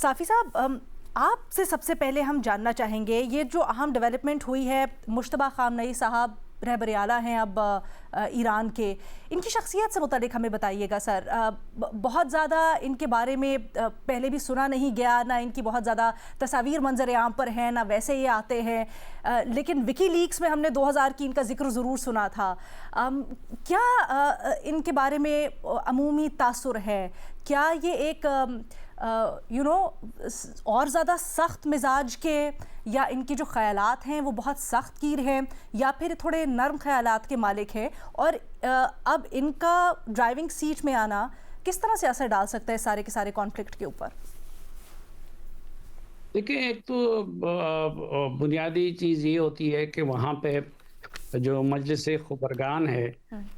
صافی صاحب، آپ سے سب سے پہلے ہم جاننا چاہیں گے یہ جو اہم ڈیولپمنٹ ہوئی ہے، مجتبیٰ خامنئی صاحب رہبر اعلیٰ ہیں اب ایران کے، ان کی شخصیت سے متعلق ہمیں بتائیے گا سر۔ بہت زیادہ ان کے بارے میں پہلے بھی سنا نہیں گیا، نہ ان کی بہت زیادہ تصاویر منظر عام پر ہیں، نہ ویسے یہ آتے ہیں، لیکن وکی لیکس میں ہم نے 2000 کی ان کا ذکر ضرور سنا تھا۔ کیا ان کے بارے میں عمومی تاثر ہے؟ کیا یہ ایک اور زیادہ سخت مزاج کے، یا ان کے جو خیالات ہیں وہ بہت سخت گیر ہیں، یا پھر تھوڑے نرم خیالات کے مالک ہیں؟ اور اب ان کا ڈرائیونگ سیٹ میں آنا کس طرح سے اثر ڈال سکتا ہے سارے کے سارے کانفلکٹ کے اوپر؟ دیکھیں، ایک تو بنیادی چیز یہ ہوتی ہے کہ وہاں پہ جو مجلس خبرگان ہے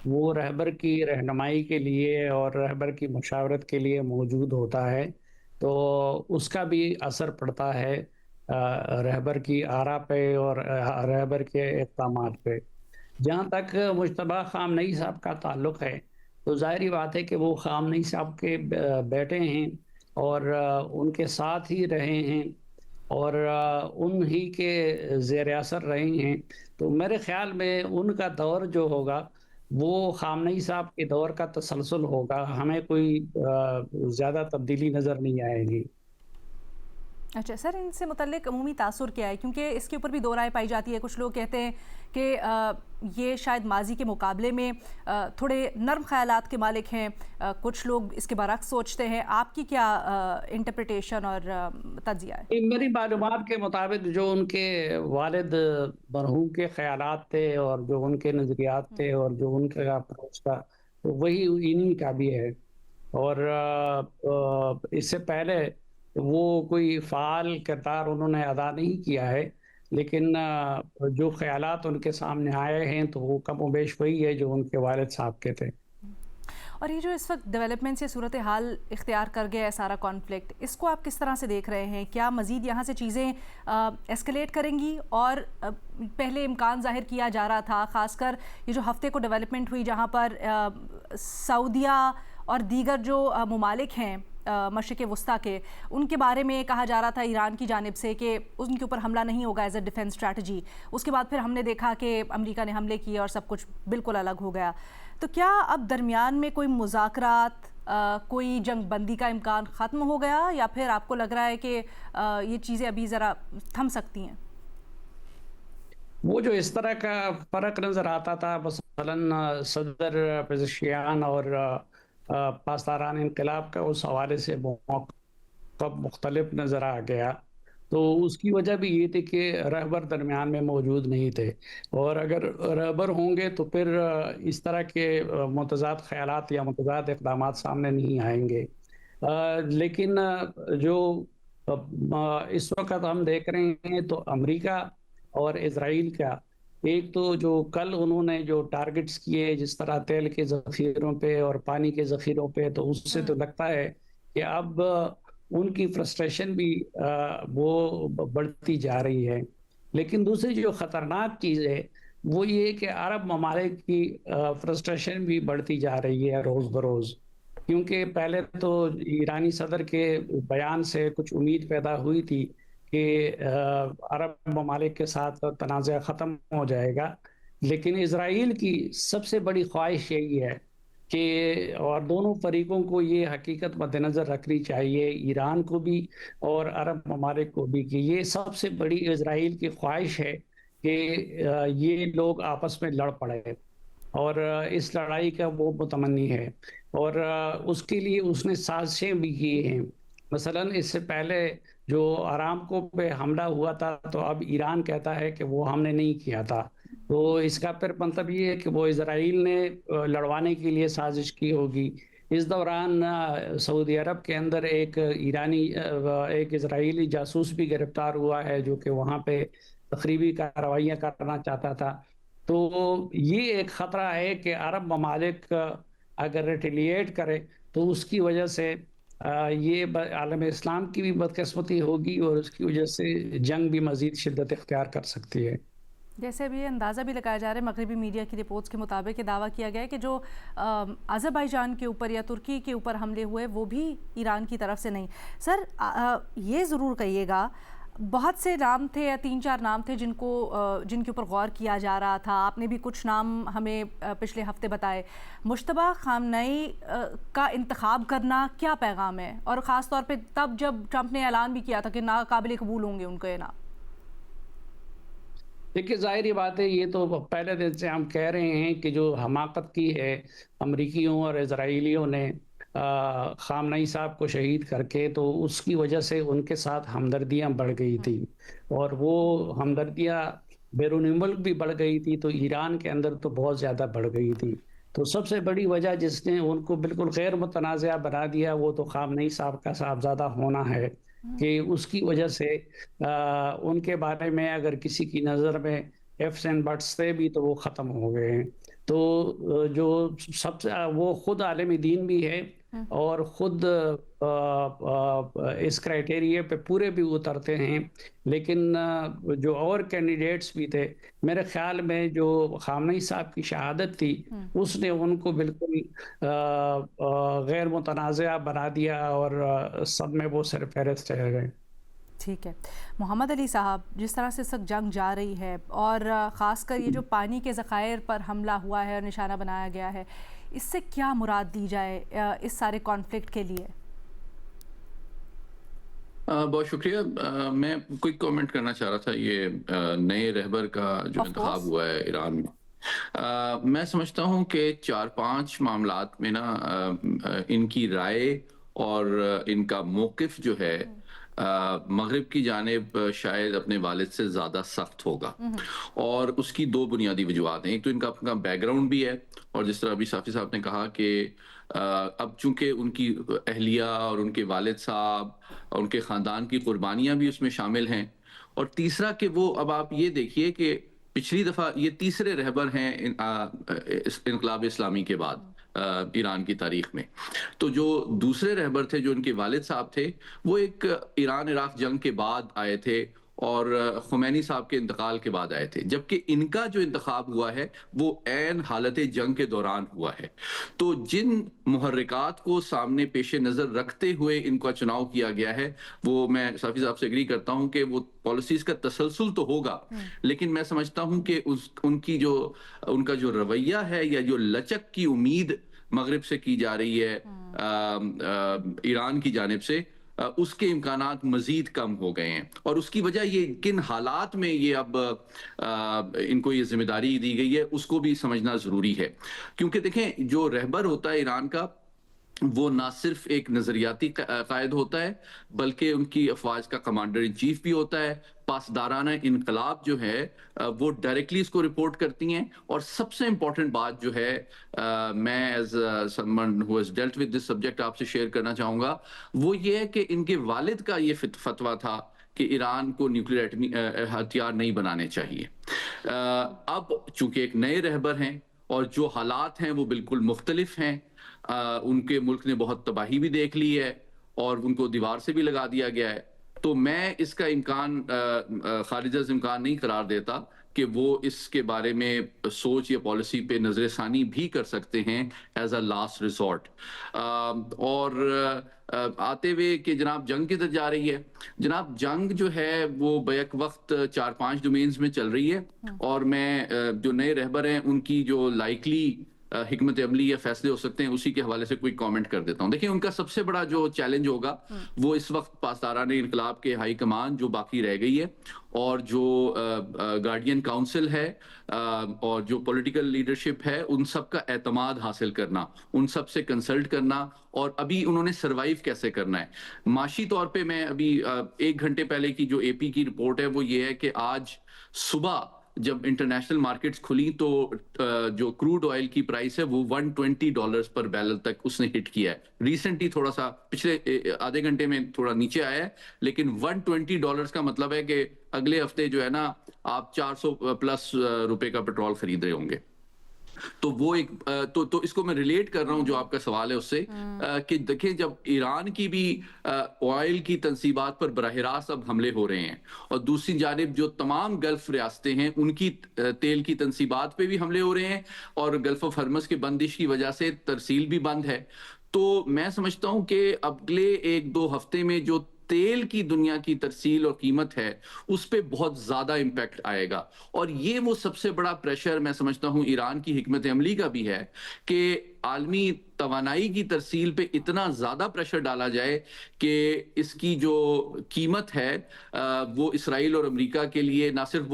وہ رہبر کی رہنمائی کے لیے اور رہبر کی مشاورت کے لیے موجود ہوتا ہے، تو اس کا بھی اثر پڑتا ہے رہبر کی آراء پہ اور رہبر کے اقدامات پہ۔ جہاں تک مجتبیٰ خامنئی صاحب کا تعلق ہے تو ظاہری بات ہے کہ وہ خامنئی صاحب کے بیٹے ہیں اور ان کے ساتھ ہی رہے ہیں اور ان ہی کے زیر اثر رہے ہیں، تو میرے خیال میں ان کا دور جو ہوگا وہ خامنئی صاحب کے دور کا تسلسل ہوگا، ہمیں کوئی زیادہ تبدیلی نظر نہیں آئے گی۔ اچھا سر، ان سے متعلق عمومی تاثر کیا ہے؟ کیونکہ اس کے اوپر بھی دو رائے پائی جاتی ہے۔ کچھ لوگ کہتے ہیں کہ یہ شاید ماضی کے مقابلے میں تھوڑے نرم خیالات کے مالک ہیں، کچھ لوگ اس کے برعکس سوچتے ہیں۔ آپ کی کیا انٹرپریٹیشن اور تجزیہ ہے؟ میری معلومات کے مطابق جو ان کے والد مرحوم کے خیالات تھے اور جو ان کے نظریات تھے اور جو ان کا اپروچ تھا وہی انہی کا بھی ہے، اور اس سے پہلے وہ کوئی فعال کردار انہوں نے ادا نہیں کیا ہے، لیکن جو خیالات ان کے سامنے آئے ہیں تو وہ کم و بیش وہی ہے جو ان کے والد صاحب کے تھے۔ اور یہ جو اس وقت ڈیولپمنٹ سے صورتحال اختیار کر گیا ہے سارا کانفلکٹ، اس کو آپ کس طرح سے دیکھ رہے ہیں؟ کیا مزید یہاں سے چیزیں ایسکلیٹ کریں گی؟ اور پہلے امکان ظاہر کیا جا رہا تھا، خاص کر یہ جو ہفتے کو ڈیولپمنٹ ہوئی جہاں پر سعودیہ اور دیگر جو ممالک ہیں مشرق وسطیٰ کے، ان کے بارے میں کہا جا رہا تھا ایران کی جانب سے کہ ان کے اوپر حملہ نہیں ہوگا ایز اے ڈیفنس اسٹریٹجی۔ اس کے بعد پھر ہم نے دیکھا کہ امریکہ نے حملے کیے اور سب کچھ بالکل الگ ہو گیا۔ تو کیا اب درمیان میں کوئی مذاکرات، کوئی جنگ بندی کا امکان ختم ہو گیا، یا پھر آپ کو لگ رہا ہے کہ یہ چیزیں ابھی ذرا تھم سکتی ہیں؟ وہ جو اس طرح کا فرق نظر آتا تھا، مثلا صدر پزشکیان اور پاسداران انقلاب کا اس حوالے سے موقف مختلف نظر آ گیا، تو اس کی وجہ بھی یہ تھی کہ رہبر درمیان میں موجود نہیں تھے، اور اگر رہبر ہوں گے تو پھر اس طرح کے متضاد خیالات یا متضاد اقدامات سامنے نہیں آئیں گے۔ لیکن جو اس وقت ہم دیکھ رہے ہیں تو امریکہ اور اسرائیل کا ایک تو جو کل انہوں نے جو ٹارگٹس کیے جس طرح تیل کے ذخیروں پہ اور پانی کے ذخیروں پہ، تو اس سے تو لگتا ہے کہ اب ان کی فرسٹریشن بھی وہ بڑھتی جا رہی ہے۔ لیکن دوسری جو خطرناک چیز ہے وہ یہ کہ عرب ممالک کی فرسٹریشن بھی بڑھتی جا رہی ہے روز بروز، کیونکہ پہلے تو ایرانی صدر کے بیان سے کچھ امید پیدا ہوئی تھی کہ عرب ممالک کے ساتھ تنازع ختم ہو جائے گا، لیکن اسرائیل کی سب سے بڑی خواہش یہی ہے کہ، اور دونوں فریقوں کو یہ حقیقت مد نظر رکھنی چاہیے، ایران کو بھی اور عرب ممالک کو بھی، کہ یہ سب سے بڑی اسرائیل کی خواہش ہے کہ یہ لوگ آپس میں لڑ پڑے، اور اس لڑائی کا وہ متمنی ہے، اور اس کے لیے اس نے سازشیں بھی کی ہیں۔ مثلا اس سے پہلے جو ارامکو پہ حملہ ہوا تھا تو اب ایران کہتا ہے کہ وہ ہم نے نہیں کیا تھا، تو اس کا پھر مطلب یہ ہے کہ وہ اسرائیل نے لڑوانے کے لیے سازش کی ہوگی۔ اس دوران سعودی عرب کے اندر ایک ایک اسرائیلی جاسوس بھی گرفتار ہوا ہے جو کہ وہاں پہ تخریبی کارروائیاں کرنا چاہتا تھا، تو یہ ایک خطرہ ہے کہ عرب ممالک اگر ریٹیلیٹ کرے تو اس کی وجہ سے یہ عالم اسلام کی بھی بدقسمتی ہوگی اور اس کی وجہ سے جنگ بھی مزید شدت اختیار کر سکتی ہے۔ جیسے ابھی یہ اندازہ بھی لگایا جا رہا ہے مغربی میڈیا کی رپورٹس کے مطابق یہ دعویٰ کیا گیا ہے کہ جو آذربائیجان کے اوپر یا ترکی کے اوپر حملے ہوئے وہ بھی ایران کی طرف سے نہیں. سر یہ ضرور کہیے گا بہت سے نام تھے یا 3-4 نام تھے جن کے اوپر غور کیا جا رہا تھا. آپ نے بھی کچھ نام ہمیں پچھلے ہفتے بتائے. مجتبیٰ خامنئی کا انتخاب کرنا کیا پیغام ہے، اور خاص طور پہ تب جب ٹرمپ نے اعلان بھی کیا تھا کہ ناقابل قبول ہوں گے ان کے نام؟ دیکھیے ظاہری بات ہے، یہ تو پہلے دن سے ہم کہہ رہے ہیں کہ جو حماقت کی ہے امریکیوں اور اسرائیلیوں نے خامنئی صاحب کو شہید کر کے، تو اس کی وجہ سے ان کے ساتھ ہمدردیاں بڑھ گئی تھی، اور وہ ہمدردیاں بیرون ملک بھی بڑھ گئی تھی، تو ایران کے اندر تو بہت زیادہ بڑھ گئی تھی. تو سب سے بڑی وجہ جس نے ان کو بالکل غیر متنازع بنا دیا وہ تو خامنئی صاحب کا صاحبزادہ ہونا ہے، کہ اس کی وجہ سے ان کے بارے میں اگر کسی کی نظر میں ایفس اینڈ بٹس تھے بھی تو وہ ختم ہو گئے ہیں. تو جو سب سے وہ خود عالم دین بھی ہے اور خود اس کرائٹیریا پہ پورے بھی اترتے ہیں. لیکن جو اور کینڈیڈیٹس بھی تھے، میرے خیال میں جو خامنئی صاحب کی شہادت تھی اس نے ان کو بالکل غیر متنازع بنا دیا، اور سب میں وہ سر فہرست رہ گئے. ٹھیک ہے. محمد علی صاحب، جس طرح سے اس وقت جنگ جا رہی ہے اور خاص کر یہ جو پانی کے ذخائر پر حملہ ہوا ہے اور نشانہ بنایا گیا ہے، اس سے کیا مراد دی جائے اس سارے کانفلکٹ کے لیے؟ بہت شکریہ. میں کوئی کامنٹ کرنا چاہ رہا تھا. یہ نئے رہبر کا جو انتخاب ہوا ہے ایران میں، میں سمجھتا ہوں کہ 4-5 معاملات میں نا ان کی رائے اور ان کا موقف جو ہے مغرب کی جانب شاید اپنے والد سے زیادہ سخت ہوگا، اور اس کی 2 بنیادی وجوہات ہیں. ایک تو ان کا اپنا بیک گراؤنڈ بھی ہے، اور جس طرح ابھی صافی صاحب نے کہا کہ اب چونکہ ان کی اہلیہ اور ان کے والد صاحب اور ان کے خاندان کی قربانیاں بھی اس میں شامل ہیں. اور تیسرا کہ وہ اب آپ یہ دیکھیے کہ پچھلی دفعہ یہ تیسرے رہبر ہیں انقلاب اسلامی کے بعد ایران کی تاریخ میں. تو جو دوسرے رہبر تھے جو ان کے والد صاحب تھے، وہ ایک ایران عراق جنگ کے بعد آئے تھے اور خمینی صاحب کے انتقال کے بعد آئے تھے، جبکہ ان کا جو انتخاب ہوا ہے وہ عین حالت جنگ کے دوران ہوا ہے. تو جن محرکات کو سامنے پیش نظر رکھتے ہوئے ان کا چناؤ کیا گیا ہے، وہ میں صافی صاحب سے اگری کرتا ہوں کہ وہ پالیسیز کا تسلسل تو ہوگا، لیکن میں سمجھتا ہوں کہ ان کا جو رویہ ہے یا جو لچک کی امید مغرب سے کی جا رہی ہے ایران کی جانب سے، اس کے امکانات مزید کم ہو گئے ہیں. اور اس کی وجہ یہ کن حالات میں یہ اب ان کو یہ ذمہ داری دی گئی ہے اس کو بھی سمجھنا ضروری ہے. کیونکہ دیکھیں، جو رہبر ہوتا ہے ایران کا، وہ نہ صرف ایک نظریاتی قائد ہوتا ہے بلکہ ان کی افواج کا کمانڈر ان چیف بھی ہوتا ہے. پاسدارانہ انقلاب جو ہے وہ ڈائریکٹلی اس کو رپورٹ کرتی ہیں. اور سب سے امپورٹنٹ بات جو ہے میں as Samoon who has dealt with this subject آپ سے شیئر کرنا چاہوں گا، وہ یہ ہے کہ ان کے والد کا یہ فتویٰ تھا کہ ایران کو نیوکلیئر ہتھیار نہیں بنانے چاہیے. اب چونکہ ایک نئے رہبر ہیں اور جو حالات ہیں وہ بالکل مختلف ہیں، ان کے ملک نے بہت تباہی بھی دیکھ لی ہے اور ان کو دیوار سے بھی لگا دیا گیا ہے. تو میں اس کا امکان خارج از امکان نہیں قرار دیتا کہ وہ اس کے بارے میں سوچ یا پالیسی پہ نظر ثانی بھی کر سکتے ہیں ایز اے لاسٹ ریزورٹ. اور آتے ہوئے کہ جناب جنگ کدھر جا رہی ہے، جناب جنگ جو ہے وہ بیک وقت 4-5 ڈومینز میں چل رہی ہے. اور میں جو نئے رہبر ہیں ان کی جو لائکلی حکمت عملی یا فیصلے ہو سکتے ہیں اسی کے حوالے سے کوئی کامنٹ کر دیتا ہوں. دیکھیں، ان کا سب سے بڑا جو چیلنج ہوگا وہ اس وقت پاسداران انقلاب کے ہائی کمان جو باقی رہ گئی ہے، اور جو گارڈین کاؤنسل ہے اور جو پولیٹیکل لیڈرشپ ہے، ان سب کا اعتماد حاصل کرنا، ان سب سے کنسلٹ کرنا، اور ابھی انہوں نے سروائیو کیسے کرنا ہے. معاشی طور پہ میں ابھی 1 گھنٹے پہلے کی جو اے پی کی رپورٹ ہے وہ یہ ہے کہ آج صبح جب انٹرنیشنل مارکیٹس کھلی تو جو کروڈ آئل کی پرائس ہے وہ $120 پر بیرل تک اس نے ہٹ کیا ہے. ریسنٹلی تھوڑا سا پچھلے آدھے گھنٹے میں تھوڑا نیچے آیا ہے، لیکن $120 کا مطلب ہے کہ اگلے ہفتے جو ہے نا آپ 400+ روپے کا پیٹرول خرید رہے ہوں گے. تو وہ ایک تو اس کو میں ریلیٹ کر رہا ہوں جو آپ کا سوال ہے اس سے کہ دیکھیں جب ایران کی بھی آئل کی تنصیبات پر براہ راست اب حملے ہو رہے ہیں اور دوسری جانب جو تمام گلف ریاستیں ہیں ان کی تیل کی تنصیبات پہ بھی حملے ہو رہے ہیں اور گلف آف ہرمز کی بندش کی وجہ سے ترسیل بھی بند ہے، تو میں سمجھتا ہوں کہ اگلے 1-2 ہفتے میں جو تیل کی دنیا کی ترسیل اور قیمت ہے اس پہ بہت زیادہ امپیکٹ آئے گا، اور یہ وہ سب سے بڑا پریشر میں سمجھتا ہوں ایران کی حکمت عملی کا بھی ہے کہ عالمی توانائی کی ترسیل پہ اتنا زیادہ پریشر ڈالا جائے کہ اس کی جو قیمت ہے وہ اسرائیل اور امریکہ کے لیے نہ صرف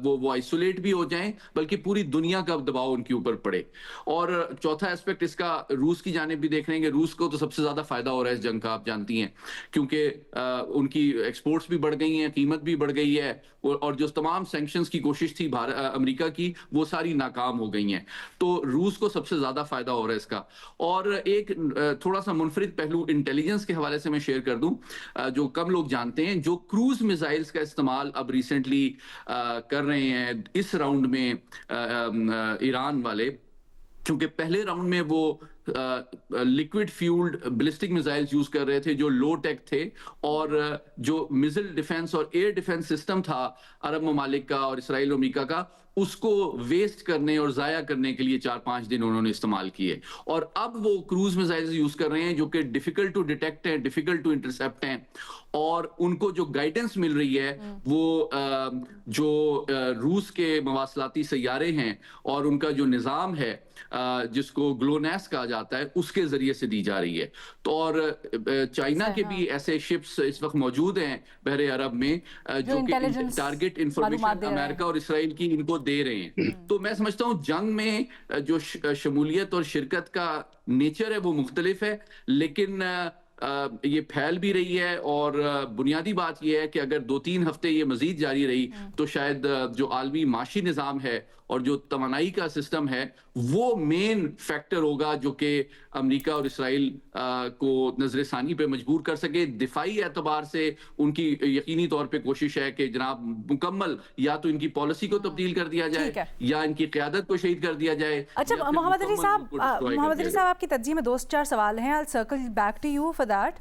وہ آئسولیٹ بھی ہو جائیں بلکہ پوری دنیا کا دباؤ ان کے اوپر پڑے۔ اور چوتھا اسپیکٹ اس کا روس کی جانب بھی دیکھ رہے ہیں کہ روس کو تو سب سے زیادہ فائدہ ہو رہا ہے اس جنگ کا، آپ جانتی ہیں، کیونکہ ان کی ایکسپورٹس بھی بڑھ گئی ہیں، قیمت بھی بڑھ گئی ہے، اور جو تمام سینکشنز کی کوشش تھی امریکہ کی وہ ساری ناکام ہو گئی ہیں، تو روس کو سب سے زیادہ فائدہ ہو رہا ہے اس کا۔ اور ایک تھوڑا سا منفرد پہلو انٹیلیجنس کے حوالے سے میں شیئر کر دوں جو کم لوگ جانتے ہیں، جو کروز میزائلز کا استعمال اب ریسنٹلی کر رہے ہیں اس راؤنڈ میں ایران والے، کیونکہ پہلے راؤنڈ میں وہ liquid fuelled ballistic missiles use کر رہے تھے جو لو ٹیک تھے، اور جو میزل ڈیفنس اور ایئر ڈیفنس سسٹم تھا عرب ممالک کا اور اسرائیل اور امریکہ کا، اس کو ویسٹ کرنے اور ضائع کرنے کے لیے 4-5 دن انہوں نے استعمال کیے، اور اب وہ کروز میزائلز یوز کر رہے ہیں جو کہ ڈیفیکلٹ ٹو ڈیٹیکٹ ہیں، ڈیفیکلٹ ٹو انٹرسپٹ ہیں، اور ان کو جو گائیڈنس مل رہی ہے وہ جو روس کے مواصلاتی سیارے ہیں اور ان کا جو نظام ہے جس کو گلونیس کہا جاتا ہے اس کے ذریعے سے دی جا رہی ہے، تو اور چائنا کے بھی ایسے شپس اس وقت موجود ہیں بحر عرب میں جو کہ ٹارگٹ انفارمیشن امریکہ اور اسرائیل کی ان کو دے رہے ہیں۔ تو میں سمجھتا ہوں جنگ میں جو شمولیت اور شرکت کا نیچر ہے وہ مختلف ہے، لیکن یہ پھیل بھی رہی ہے، اور بنیادی بات یہ ہے کہ اگر 2-3 ہفتے یہ مزید جاری رہی تو شاید جو عالمی معاشی نظام ہے اور جو توانائی کا سسٹم ہے وہ مین فیکٹر ہوگا جو کہ امریکہ اور اسرائیل کو نظر ثانی پہ مجبور کر سکے۔ دفاعی اعتبار سے ان کی یقینی طور پہ کوشش ہے کہ جناب مکمل یا تو ان کی پالیسی کو تبدیل کر دیا جائے یا ان کی قیادت کو شہید کر دیا جائے۔ اچھا محمد علی صاحب، آپ کی ترجیح میں 2-4 سوال ہیں، I'll circle back to you for that.